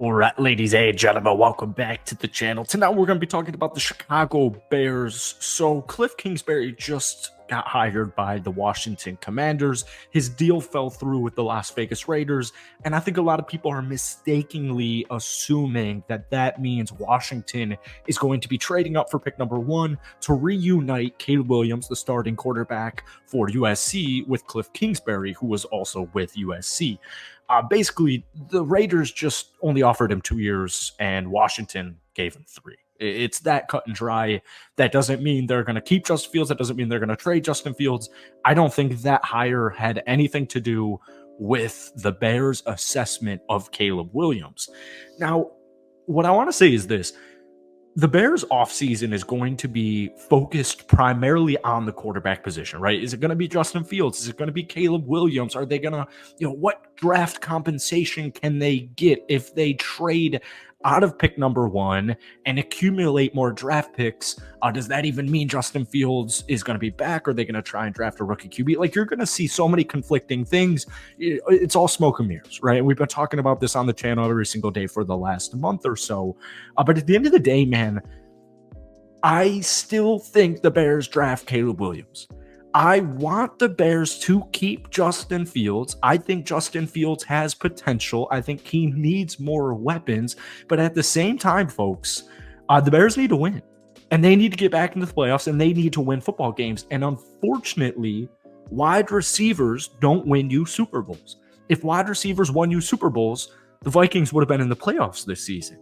All right, ladies and gentlemen, welcome back to the channel. Tonight we're going to be talking about the Chicago Bears. So Cliff Kingsbury just got hired by the Washington Commanders. His deal fell through with the Las Vegas Raiders, and I think a lot of people are mistakenly assuming that that means Washington is going to be trading up for pick number 1 to reunite Caleb Williams, the starting quarterback for USC, with Cliff Kingsbury, who was also with USC. Basically, the Raiders just only offered him 2 years, and Washington gave him 3. It's that cut and dry. That doesn't mean they're going to keep Justin Fields. That doesn't mean they're going to trade Justin Fields. I don't think that hire had anything to do with the Bears' assessment of Caleb Williams. Now, what I want to say is this. The Bears offseason is going to be focused primarily on the quarterback position, right? Is it going to be Justin Fields? Is it going to be Caleb Williams? Are they going to, what draft compensation can they get if they trade out of pick number 1 and accumulate more draft picks? Does that even mean Justin Fields is going to be back? Or are they going to try and draft a rookie QB? Like, you're going to see so many conflicting things. It's all smoke and mirrors, right? We've been talking about this on the channel every single day for the last month or so. But at the end of the day, man, I still think the Bears draft Caleb Williams. I want the Bears to keep Justin Fields. I think Justin Fields has potential. I think he needs more weapons. But at the same time, folks, the Bears need to win. And they need to get back into the playoffs, and they need to win football games. And unfortunately, wide receivers don't win you Super Bowls. If wide receivers won you Super Bowls, the Vikings would have been in the playoffs this season.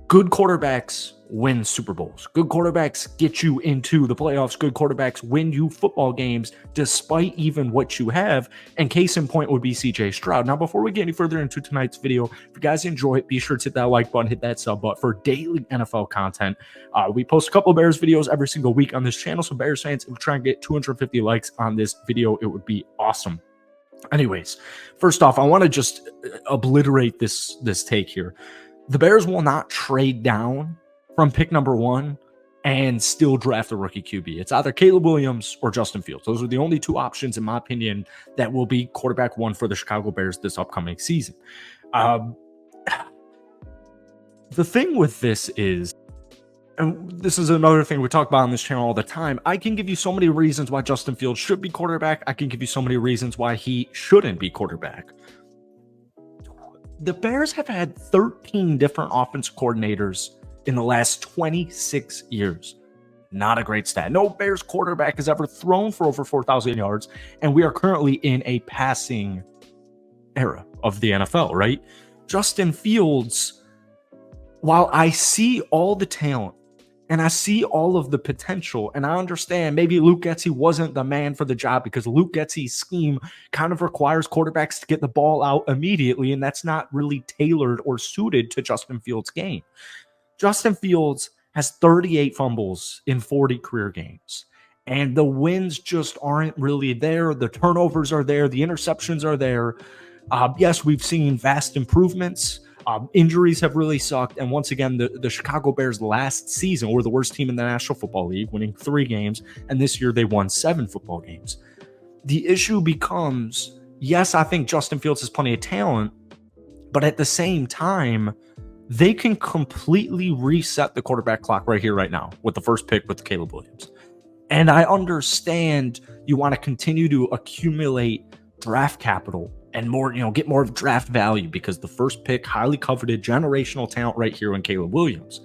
Good quarterbacks win Super Bowls. Good quarterbacks get you into the playoffs. Good quarterbacks win you football games despite even what you have. And case in point would be CJ Stroud. Now, before we get any further into tonight's video, if you guys enjoy it, be sure to hit that like button, hit that sub button for daily NFL content. We post a couple of Bears videos every single week on this channel. So Bears fans, if we try and get 250 likes on this video, it would be awesome. Anyways, first off, I want to just obliterate this take here. The Bears will not trade down from pick number 1 and still draft a rookie QB. It's either Caleb Williams or Justin Fields. Those are the only 2 options, in my opinion, that will be quarterback 1 for the Chicago Bears this upcoming season. The thing with this is, and this is another thing we talk about on this channel all the time, I can give you so many reasons why Justin Fields should be quarterback. I can give you so many reasons why he shouldn't be quarterback. The Bears have had 13 different offensive coordinators in the last 26 years. Not a great stat. No Bears quarterback has ever thrown for over 4,000 yards, and we are currently in a passing era of the NFL, right? Justin Fields, while I see all the talent and I see all of the potential, and I understand maybe Luke Getsy wasn't the man for the job because Luke Getsy's scheme kind of requires quarterbacks to get the ball out immediately, and that's not really tailored or suited to Justin Fields' game. Justin Fields has 38 fumbles in 40 career games, and the wins just aren't really there. The turnovers are there. The interceptions are there. Yes, we've seen vast improvements. Injuries have really sucked. And once again, the Chicago Bears last season were the worst team in the National Football League, winning 3 games. And this year they won 7 football games. The issue becomes, yes, I think Justin Fields has plenty of talent, but at the same time, they can completely reset the quarterback clock right here, right now, with the first pick with Caleb Williams. And I understand you want to continue to accumulate draft capital and more, get more draft value, because the first pick, highly coveted generational talent right here in Caleb Williams.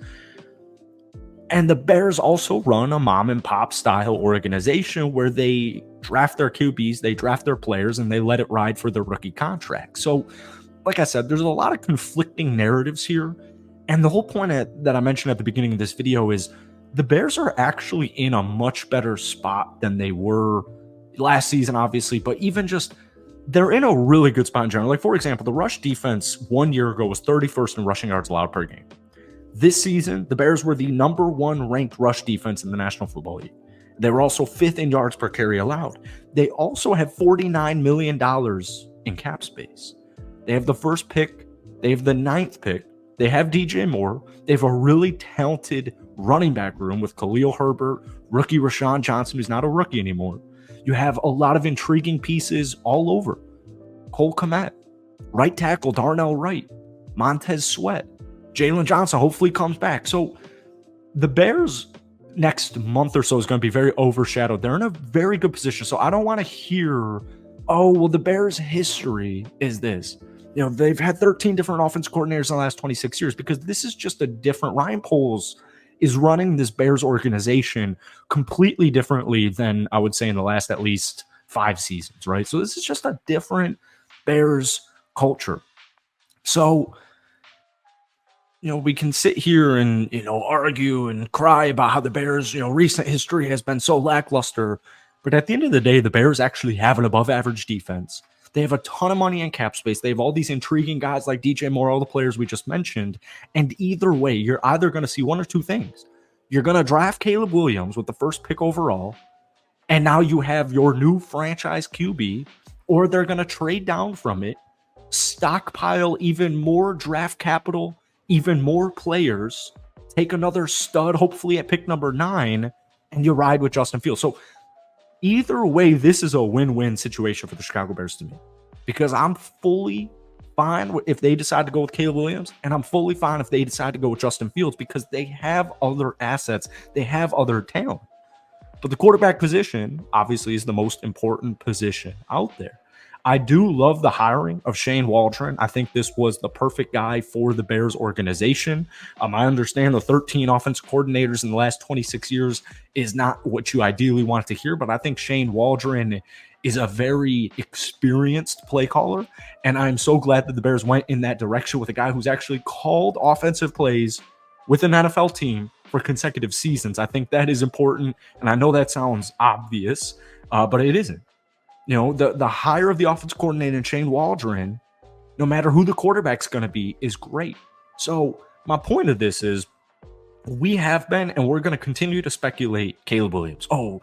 And the Bears also run a mom and pop style organization where they draft their QBs, they draft their players, and they let it ride for their rookie contract. So, like I said, there's a lot of conflicting narratives here. And the whole point that I mentioned at the beginning of this video is the Bears are actually in a much better spot than they were last season, obviously, but even just they're in a really good spot in general. Like, for example, the rush defense 1 year ago was 31st in rushing yards allowed per game. This season, the Bears were the number 1 ranked rush defense in the National Football League. They were also 5th in yards per carry allowed. They also have $49 million in cap space. They have the first pick. They have the 9th pick. They have DJ Moore. They have a really talented running back room with Khalil Herbert, rookie Rashawn Johnson, who's not a rookie anymore. You have a lot of intriguing pieces all over. Cole Kmet, right tackle Darnell Wright, Montez Sweat, Jalen Johnson hopefully comes back. So the Bears next month or so is going to be very overshadowed. They're in a very good position. So I don't want to hear, oh, well, the Bears' history is this. You know, they've had 13 different offense coordinators in the last 26 years, because this is just a different. Ryan Poles is running this Bears organization completely differently than I would say in the last at least 5 seasons, right? So this is just a different Bears culture. So, you know, we can sit here and, you know, argue and cry about how the Bears, you know, recent history has been so lackluster. But at the end of the day, the Bears actually have an above average defense. They have a ton of money in cap space. They have all these intriguing guys like DJ Moore, all the players we just mentioned. And either way, you're either going to see one or two things. You're going to draft Caleb Williams with the first pick overall, and now you have your new franchise QB, or they're going to trade down from it, stockpile even more draft capital, even more players, take another stud, hopefully at pick number 9, and you ride with Justin Fields. So either way, this is a win-win situation for the Chicago Bears to me, because I'm fully fine if they decide to go with Caleb Williams, and I'm fully fine if they decide to go with Justin Fields, because they have other assets, they have other talent. But the quarterback position obviously is the most important position out there. I do love the hiring of Shane Waldron. I think this was the perfect guy for the Bears organization. I understand the 13 offensive coordinators in the last 26 years is not what you ideally want to hear, but I think Shane Waldron is a very experienced play caller, and I'm so glad that the Bears went in that direction with a guy who's actually called offensive plays with an NFL team for consecutive seasons. I think that is important, and I know that sounds obvious, but it isn't. You know, the hire of the offense coordinator, Shane Waldron, no matter who the quarterback's going to be, is great. So my point of this is, we have been, and we're going to continue to speculate Caleb Williams. Oh,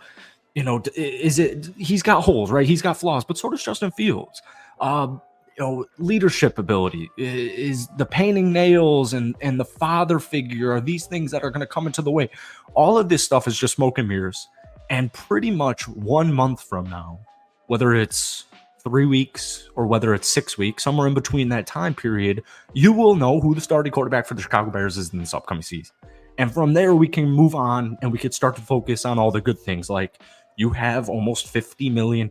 you know, is it, he's got holes, right? He's got flaws, but so does Justin Fields. You know, leadership ability, is the painting nails and the father figure, are these things that are going to come into the way. All of this stuff is just smoke and mirrors. And pretty much 1 month from now, whether it's 3 weeks or whether it's 6 weeks, somewhere in between that time period, you will know who the starting quarterback for the Chicago Bears is in this upcoming season. And from there, we can move on and we could start to focus on all the good things, like you have almost $50 million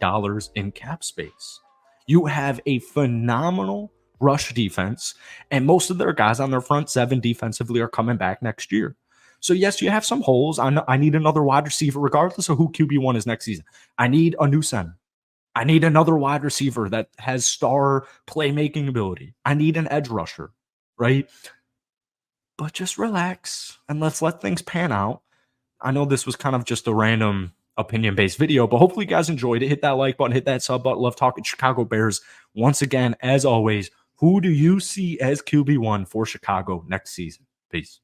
in cap space. You have a phenomenal rush defense, and most of their guys on their front 7 defensively are coming back next year. So yes, you have some holes. I need another wide receiver, regardless of who QB1 is next season. I need a new center. I need another wide receiver that has star playmaking ability. I need an edge rusher, right? But just relax and let's let things pan out. I know this was kind of just a random opinion-based video, but hopefully you guys enjoyed it. Hit that like button, hit that sub button. Love talking Chicago Bears. Once again, as always, who do you see as QB1 for Chicago next season? Peace.